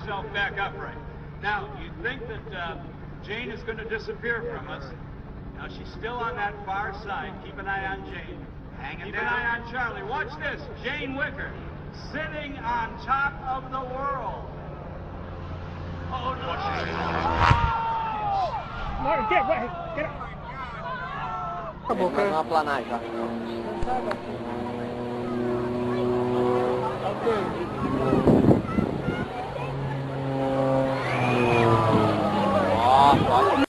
yourself back upright. Now, you think that Jane is going to disappear from us. Now, she's still on that far side. Keep an eye on Jane. Keep an eye on Charlie. Watch this. Jane Wicker sitting on top of the world. Oh, no. Martin, get away. Get up. Uma planagem.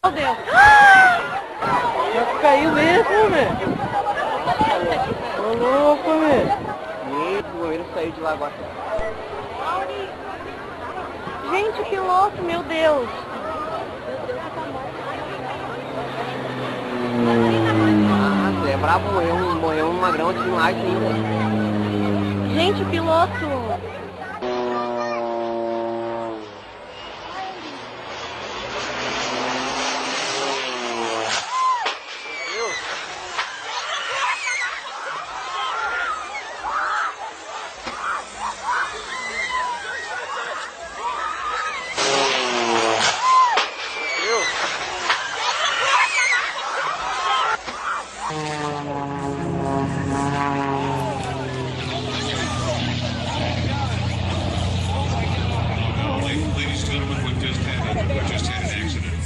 Meu Deus! Já caiu mesmo, velho! Tô louco, velho! E o goleiro saiu de lá agora. Gente, o piloto, meu Deus! Ah, você é brabo, morreu um magrão aqui no ar ainda. Gente, o piloto! Ladies and gentlemen, we've just had an accident.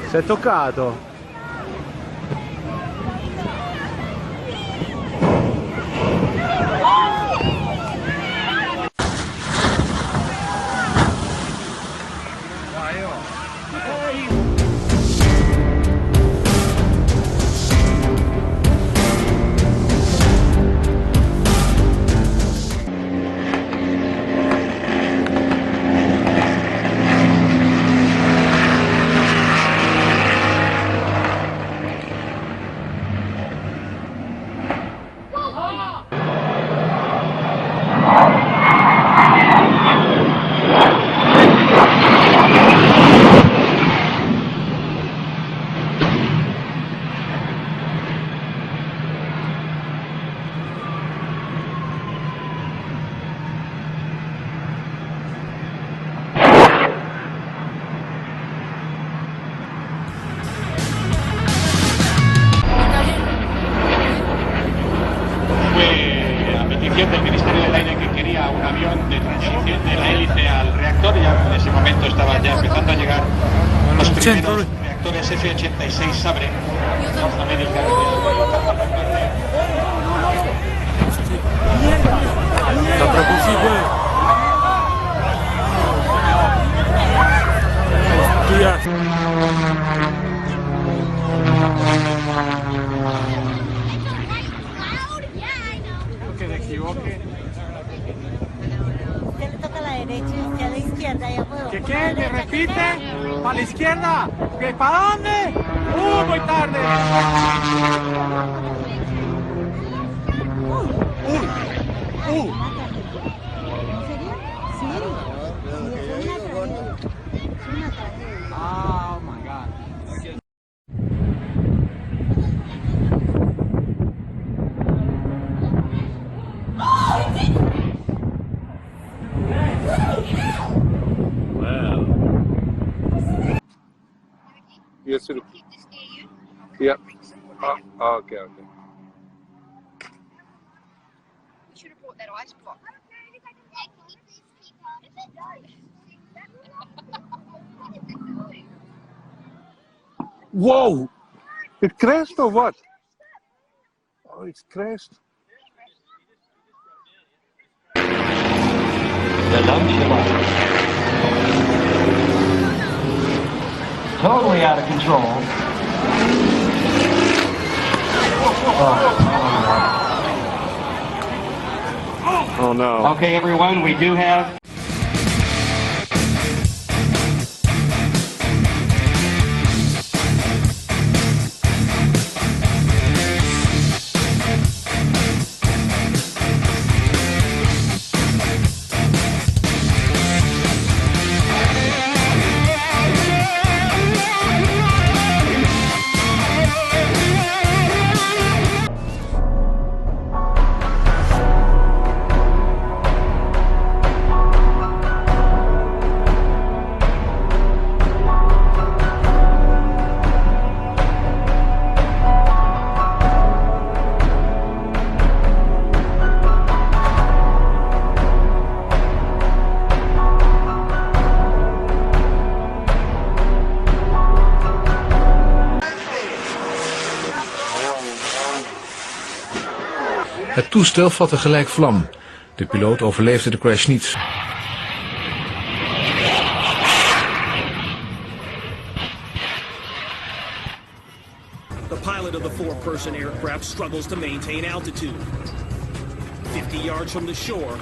Si è toccato. Del Ministerio del Aire que quería un avión de transición de la hélice al reactor. Ya en ese momento estaban ya empezando a llegar los primeros reactores F-86 Sabre. Norteamérica. Que se equivoque. Usted le toca a la derecha y usted a la izquierda. Ya puedo. ¿Qué? ¿Me repite? ¿Para la izquierda? ¿Qué? ¿Para dónde? Voy tarde. Oh my God. Yes, sir. Yeah. Okay. You should have brought that ice block. Whoa! It crashed or what? Oh, it's crashed. Totally out of control. Oh no. Okay, everyone, we do have toestel vatte gelijk vlam. De piloot overleefde de crash niet. The pilot of the four-person aircraft struggles to maintain altitude. 50 yards from the shore.